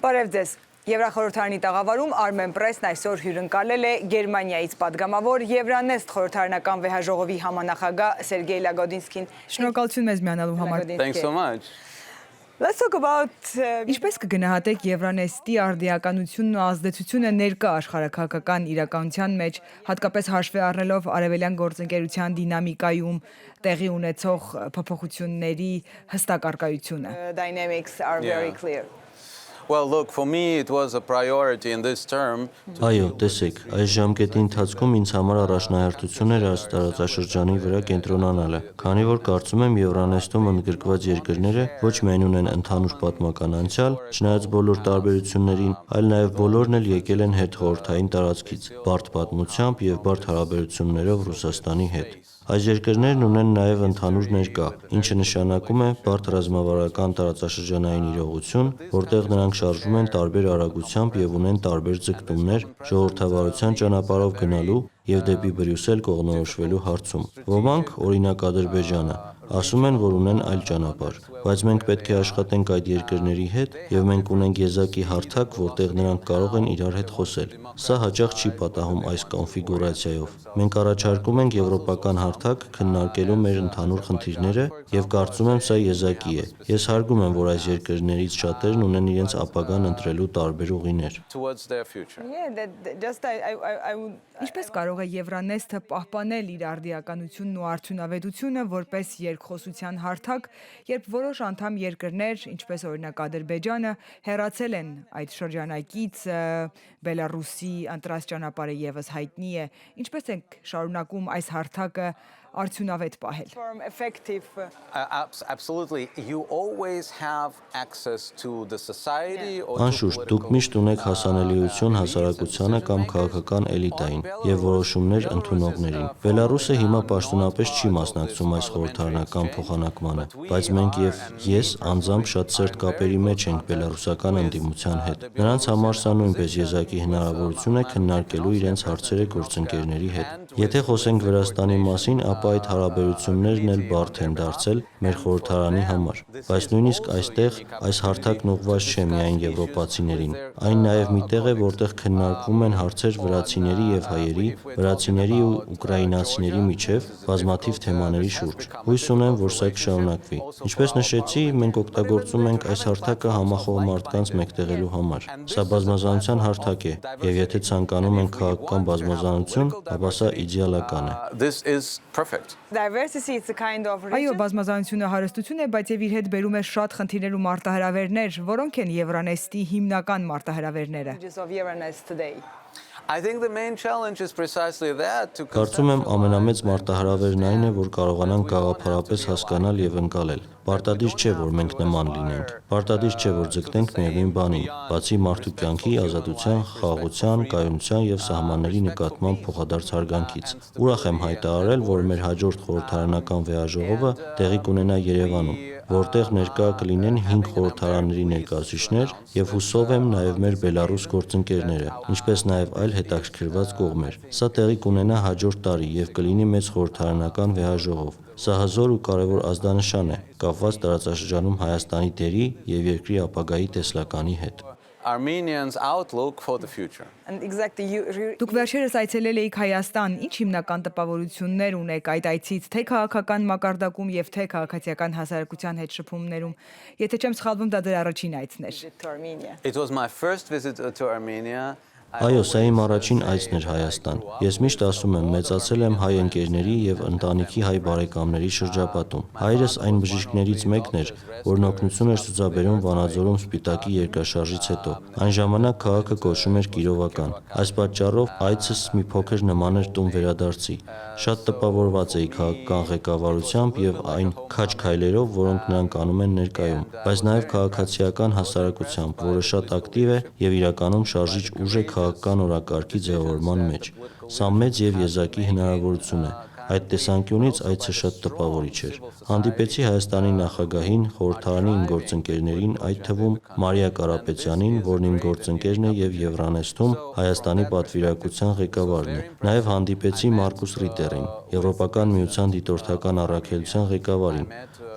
Բարև ձեզ։ Եվրախորհրդարանի տաղավարում Armen Press-ն այսօր հյուրընկալել է Գերմանիայից պատգամավոր Euronest խորհրդարանական վեհաժողովի համանախագահ Սերգեյ Լագոդինսկին։ Շնորհակալություն մեզ միանալու համար։ Thanks so much. Let's talk about Ինչպես կգնահատեք Euronest-ի արդիականությունն ու ազդեցությունը ներկա աշխարհաքաղաքական իրականության մեջ, հատկապես հաշվի առնելով արևելյան գործընկերության դինամիկայում տեղի ունեցող փոփոխությունների հստակ առկայությունը։ Dynamics are very clear. Well, look, for me it was a priority in this term. Այո, տեսեք, այս ժամկետի ընթացքում ինձ համար առաջնահերթություն էր այս տարածաշրջանի վրա կենտրոնանալը, քանի որ կարծում եմ Euronest-ում ընդգրկված երկրները ոչ միայն ունեն ընդհանուր պատմական անցյալ, չնայած բոլոր տարբերություններին, այլ նաև բոլորն էլ եկել են հետխորհրդային տարածքից, բարդ պատմությամբ եւ բարդ հարաբերություններով Ռուսաստանի հետ։ Այս երկրներն ունեն նաև ընդհանուր ներկա, ինչը նշանակում է բարդ ռազմավարական տարածաշրջանային իրողություն, որտեղ նրանք շարժվում են տարբեր արագությամբ եւ ունեն տարբեր ձգտումներ ժողովրդավարության ճանապարհով գնալու եւ դեպի Բրյուսել կողմնորոշվելու հարցում։ Ոմանք, օրինակ Ադրբեջանը, ասում են, որ ունեն այլ ճանապարհ, բայց մենք պետք է աշխատենք այդ երկրների հետ եւ մենք ունենք եզակի հարթակ, որտեղ նրանք կարող են իրար հետ խոսել։ Սա հաճախ չի պատահում այս կոնֆիգուրացիայով։ Մենք առաջարկում ենք եվրոպական հարթակ քննարկելու մեր ընդհանուր խնդիրները եւ կարծում եմ սա եզակի է։ Ես հարգում եմ, որ այս երկրներից շատերն ունեն իրենց ապագան ընտրելու տարբեր ուղիներ։ Ինչպես կարող է Euronest-ը պահպանել իր արդիականությունն ու արդյունավետությունը որպես երկխոսության հարթակ, երբ որոշ անդամ երկրներ, ինչպես օրինակ Ադրբեջանը, հեռացել են այդ շրջանակից, Բելարուսի ընտրած ճանապարհը եւս հայտնի է, ինչպես ենք շարունակում այս հարթակը արդյունավետ պահել։ Absolutely. You always have access to the society or Անշուշտ, դուք միշտ ունեք հասանելիություն հասարակությանը կամ քաղաքական էլիտային եւ որոշումներ ընդունողներին։ Բելարուսը հիմա պաշտոնապես չի մասնակցում այս խորհրդարանական փոխանակմանը, բայց մենք եւ ես անձամբ շատ սերտ կապերի մեջ ենք բելարուսական ընդդիմության հետ։ Նրանց համար սա նույնպես եզակի հնարավորություն է քննարկելու իրենց հարցերը գործընկերների հետ։ Եթե խոսենք Վրաստանի մասին, ապա այդ հարաբերություններն էլ բարդ են դարձել մեր խորհրդարանի համար, բայց նույնիսկ այստեղ այս հարթակն ուղղված չէ միայն եվրոպացիներին, այն նաև մի տեղ է, որտեղ քննարկվում են հարցեր վրացիների եւ հայերի, վրացիների ու ուկրաինացիների միջև բազմաթիվ թեմաների շուրջ։ Հույս ունեմ, որ սա կշարունակվի։ Ինչպես նշեցի, մենք օգտագործում ենք այս հարթակը համախոհ մարդկանց մեկտեղելու համար։ Սա բազմազանության հարթակ է, եւ եթե ցանկանում ենք քաղաքական բազմազանություն, ապա սա իդեալական է։ This is perfect. Diversity is a kind of Այո, բազմազանությունը հարստություն է, բայց եւ իր հետ բերում է շատ խնդիրներ ու մարտահրավերներ, որոնք են Euronest-ի հիմնական մարտահրավերները։ I think the main challenge is precisely that to Կարծում եմ ամենամեծ մարտահրավերն այն է, որ կարողանանք գաղափարապես հասկանալ եւ ընկալել։ Պարտադիր չէ, որ մենք նման լինենք։ Պարտադիր չէ, որ ձգտենք միևնույն բանին, բացի մարդու կյանքի, ազատության, խաղաղության, կայունության եւ սահմանների նկատմամբ փոխադարձ հարգանքից։ Ուրախ եմ հայտարարել, որ մեր հաջորդ խորհրդարանական վեհաժողովը տեղի կունենա Երևանում, որտեղ ներկա կլինեն 5 խորհրդարանների ներկայացուցիչներ եւ հուսով եմ նաեւ մեր բելարուս գործընկերները, ինչպես նաեւ այլ հետաքրքրված կողմեր։ Սա տեղի կունենա հաջորդ տարի եւ կլինի մեծ խորհրդարանական վեհաժողով։ Սա հզոր ու կարևոր ազդանշան է, կապված տարածաշրջանում Հայաստանի դերի եւ երկրի ապագայի տեսլականի հետ։ Armenians' outlook for the future. Դուք վերջերս այցելել եք Հայաստան, ինչ հիմնական տպավորություններ ունեք այդ այցից, թե քաղաքական մակարդակում եւ թե քաղաքացիական հասարակության հետ շփումներում։ Եթե չեմ սխալվում, դա դեռ առաջին այցն էր։ It was my first visit to Armenia. Այո, սա իմ առաջին այցն էր Հայաստան։ Ես միշտ ասում եմ, մեծացել եմ հայ ընկերների եւ ընտանիքի հայ բարեկամների շրջապատում։ Հայրս այն բժիշկներից մեկն էր, որն օգնություն էր ցուցաբերում Վանաձորում Սպիտակի երկրաշարժից հետո։ Այն ժամանակ քաղաքը կոչվում էր Կիրովական։ Այս պատճառով այցս մի փոքր նման էր տուն վերադարձի։ Շատ տպավորված էի քաղաքական ղեկավարությամբ եւ այն քաջ քայլերով, որոնք նրանք անում են ներկայում, բայց նաեւ քաղաքացիական հասարակությամբ, որը շատ ակտիվ է եւ իրականում շարժիչ ուժ է քաղաքական օրակարգի ձևավորման մեջ։ Սա մեծ եւ եզակի հնարավորություն է։ Այդ տեսանկյունից այցը շատ տպավորիչ էր։ Հանդիպեցի Հայաստանի նախագահին, խորհրդարանի իմ գործընկերներին, այդ թվում Մարիա Կարապետյանին, որն իմ գործընկերն է եւ Euronest-ում Հայաստանի պատվիրակության ղեկավարն է։ Նաեւ հանդիպեցի Մարկուս Ռիտերին, Եվրոպական միության դիտորդական առաքելության ղեկավարին,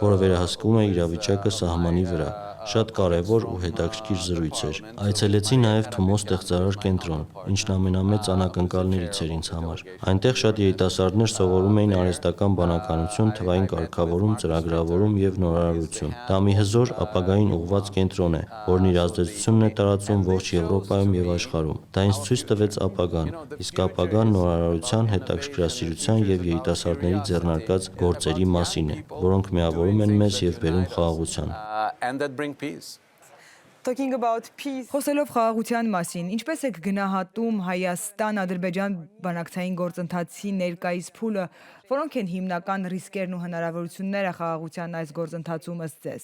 որը վերահսկում է իրավիճակը սահմանի վրա։ Շատ կարևոր ու հետաքրքիր զրույց էր։ Այցելեցի նաև Թումո ստեղծարար կենտրոն, ինչն ամենամեծ անակնկալներից էր ինձ համար։ Այնտեղ շատ երիտասարդներ սովորում էին արհեստական բանականություն, թվային կարգավորում, ծրագրավորում եւ նորարարություն։ Դա մի հզոր ապագային ուղղված կենտրոն է, որն իր ազդեցությունն է տարածում ողջ Եվրոպայում եւ աշխարհում։ Դա ինձ ցույց տվեց ապագան, իսկ ապագան նորարարության, հետաքրքրասիրության եւ երիտասարդների ձեռնարկած գործերի մասին է, որոնք միավորում են մեզ եւ բերում խաղաղության։ And that bring peace. Խոսելով խաղաղության մասին, ինչպես եք գնահատում Հայաստան-Ադրբեջան բանակցային գործընթացի ներկայիս փուլը, որոնք են հիմնական ռիսկերն ու հնարավորությունները խաղաղության այս գործընթացում ըստ ձեզ։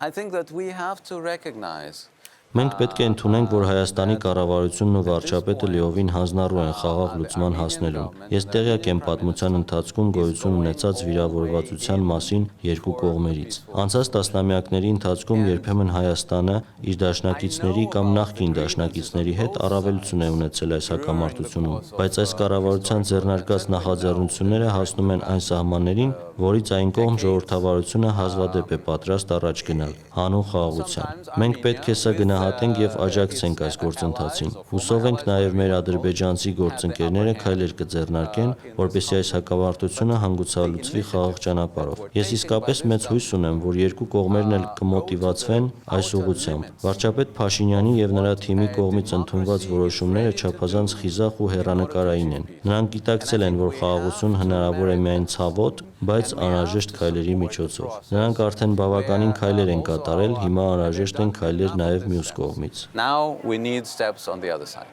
I think that we have to recognize Մենք պետք է ընդունենք, որ Հայաստանի կառավարությունն ու վարչապետը լիովին հանձնառու են խաղաղ լուծման հասնելուն։ Ես տեղյակ եմ պատմության ընթացքում գոյություն ունեցած վիրավորվածության մասին երկու կողմերից։ Անցած տասնամյակների ընթացքում երբեմն Հայաստանը իր դաշնակիցների կամ նախկին դաշնակիցների հետ առավելություն է ունեցել այս հակամարտությունում, բայց այս կառավարության ձեռնարկած նախաձեռնությունները հասնում են այն սահմաններին, որից այն կողմ ժողովրդավարությունը հազվադեպ է պատրաստ առաջ գնալ՝ հանուն խաղաղության։ Մենք պետք է սա գնահատենք եւ աջակցենք այս գործընթացին։ Հուսով ենք նաեւ մեր ադրբեջանցի գործընկերները քայլեր կձեռնարկեն, որպեսզի այս հակամարտությունը հանգուցալուծվի խաղաղ ճանապարհով։ Ես իսկապես մեծ հույս ունեմ, որ երկու կողմերն էլ կմոտիվացվեն այս ուղղությամբ։ Վարչապետ Փաշինյանի եւ նրա թիմի կողմից ընդունված որոշումները չափազանց խիզախ ու հեռանկարային են։ Նրանք գիտակցել են, որ խաղաղություն հնարավոր է միայն ցավոտ, բայց անհրաժեշտ քայլերի միջոցով։ Նրանք արդեն բավականին քայլեր են կատարել, հիմա անհրաժեշտ են քայլեր նաև մյուս կողմից։ now we need steps on the other side.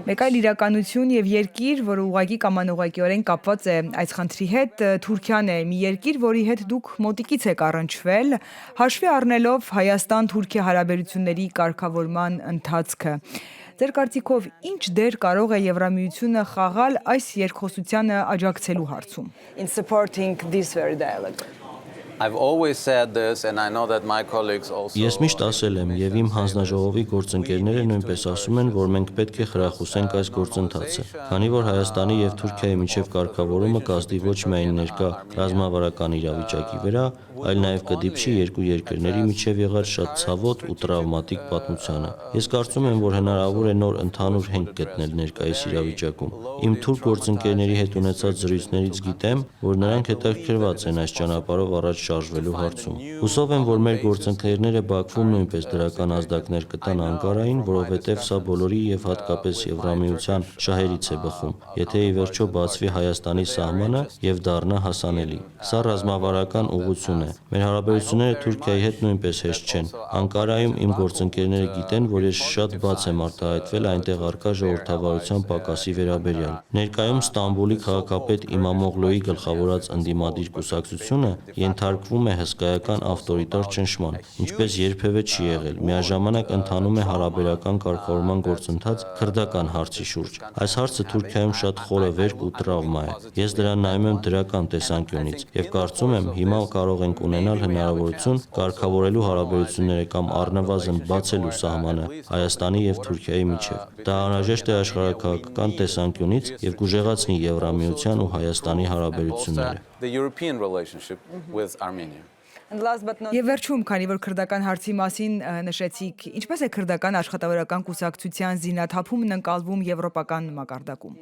Մեկ այլ իրականություն եւ երկիր, որը ուղղակի կամ անուղղակիորեն կապված է այս խնդրի հետ, Թուրքիան է, մի երկիր, որի հետ դուք մոտիկից եք առնչվել, հաշվի առնելով Հայաստան-Թուրքիա հարաբերությունների կարգավորման ընթացքը։ Ձեր կարծիքով ինչ դեր կարող է Եվրամիությունը խաղալ այս երկխոսությանը աջակցելու հարցում։ I've always said this and I know that my colleagues also Ես միշտ ասել եմ եւ իմ հանձնաժողովի գործընկերները նույնպես ասում են, որ մենք պետք է խրախուսենք այս գործընթացը, քանի որ Հայաստանի եւ Թուրքիայի միջև կարգավորումը կազդի ոչ միայն ներկա ռազմավարական իրավիճակի վրա, այլ նաեւ կդիպչի երկու երկրների միջև եղած շատ ցավոտ ու տրավմատիկ պատմությանը։ Ես կարծում եմ, որ հնարավոր է նոր ընդհանուր հենք գտնել ներկայիս իրավիճակում։ Իմ թուրք գործընկերների հետ ունեցած զրույցներից գիտեմ, որ նրանք հետաքրքրված են այս ճանապարհով առաջ շարժվելու հարցում։ Հուսով եմ, որ մեր գործընկերները Բաքվում նույնպես դրական ազդակներ կտան Անկարային, որովհետև սա բոլորի եւ հատկապես Եվրամիության շահերից է բխում, եթե ի վերջո բացվի Հայաստանի սահմանը եւ դառնա հասանելի։ Սա ռազմավարական ուղղություն է։ Մեր հարաբերությունները Թուրքիայի հետ նույնպես հեշտ չեն։ Անկարայում իմ գործընկերները գիտեն, որ ես շատ բաց եմ արտահայտվել այնտեղ առկա ժողովրդավարության պակասի վերաբերյալ։ Ներկայում Ստամբուլի քաղաքապետ Իմամօղլուի գլխավորած ընդդիմադիր կուսակցությունը ենթարկվում է հսկայական ավտորիտար ճնշման, ինչպես երբևէ չի եղել։ Միաժամանակ ընթանում է հարաբերական կարգավորման գործընթաց քրդական հարցի շուրջ։ Այս հարցը Թուրքիայում շատ խորը վերք ու տրավմա է։ Ես դրան նայում եմ դրական տեսանկյունից եւ կարծում եմ հիմա կարող ենք ունենալ հնարավորություն կարգավորելու հարաբերությունները կամ առնվազն բացելու սահմանը Հայաստանի եւ Թուրքիայի միջև։ Դա անհրաժեշտ է աշխարհաքաղաքական տեսանկյունից եւ կուժեղացնի Եվրամիության ու Հայաստանի հարաբերությունները։ the European relationship with Armenia. Եվ վերջում, քանի որ քրդական հարցի մասին նշեցիք, ինչպես է քրդական աշխատավորական կուսակցության զինաթափումն ընկալվում եվրոպական մակարդակում։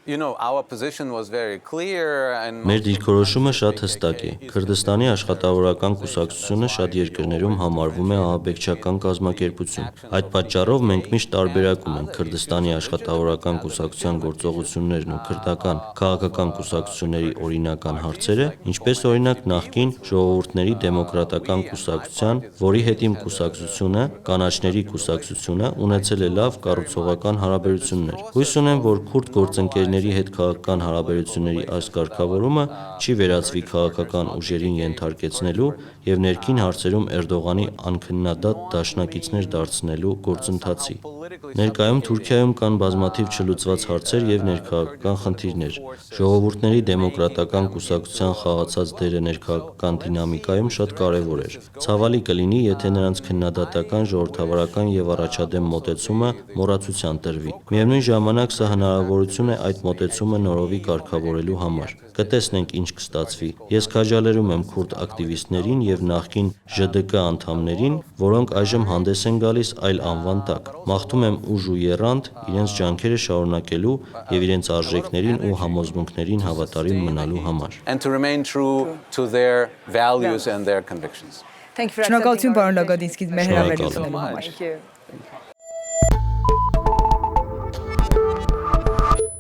You know, our position was very clear and Մեր դիրքորոշումը շատ հստակ է։ Քրդստանի աշխատավորական կուսակցությունը շատ երկրներում համարվում է ահաբեկչական կազմակերպություն։ Այդ պատճառով մենք միշտ տարբերակում ենք Քրդստանի աշխատավորական կուսակցության գործողություններն ու քրդական քաղաքական կուսակցությունների օրինական հարցերը, ինչպես օրինակ նախկին ժողովուրդների դեմոկրատական կուսակցության, որի հետ իմ կուսակցությունը, կանաչների կուսակցությունը ունեցել է լավ կառուցողական հարաբերություններ։ Հույս ունեմ, որ քուրդ գործընկերների հետ քաղաքական հարաբերությունների այս կարգավորումը չի վերածվի քաղաքական ուժերին ենթարկեցնելու եւ ներքին հարցերում Էրդողանի անքննադատ դաշնակիցներ դարձնելու գործընթացի։ Ներկայում Թուրքիայում կան բազմաթիվ չլուծված հարցեր եւ ներքաղաքական խնդիրներ։ Ժողովուրդների դեմոկրատական կուսակցության խաղացած դերը ներքաղաքական դինամիկայում շատ կարեւոր էր։ Ցավալի կլինի, եթե նրանց քննադատական, ժողովրդավարական եւ առաջադեմ մոտեցումը մոռացության տրվի։ Միևնույն ժամանակ սա հնարավորություն է այդ մոտեցումը նորովի կարգավորելու համար։ կտեսնենք ինչ կստացվի։ Ես քաջալերում եմ քուրդ ակտիվիստներին եւ նախկին ԺԴԿ անդամներին, որոնք այժմ հանդես են գալիս այլ անվան տակ։ Մաղթում եմ ուժ ու եռանդ իրենց ջանքերը շարունակելու եւ իրենց արժեքներին ու համոզմունքներին հավատարիմ մնալու համար։ And to remain true to their values and their convictions. Շնորհակալություն պարոն Լագադինսկի մեր հրավերությունելու համար։ Thank you.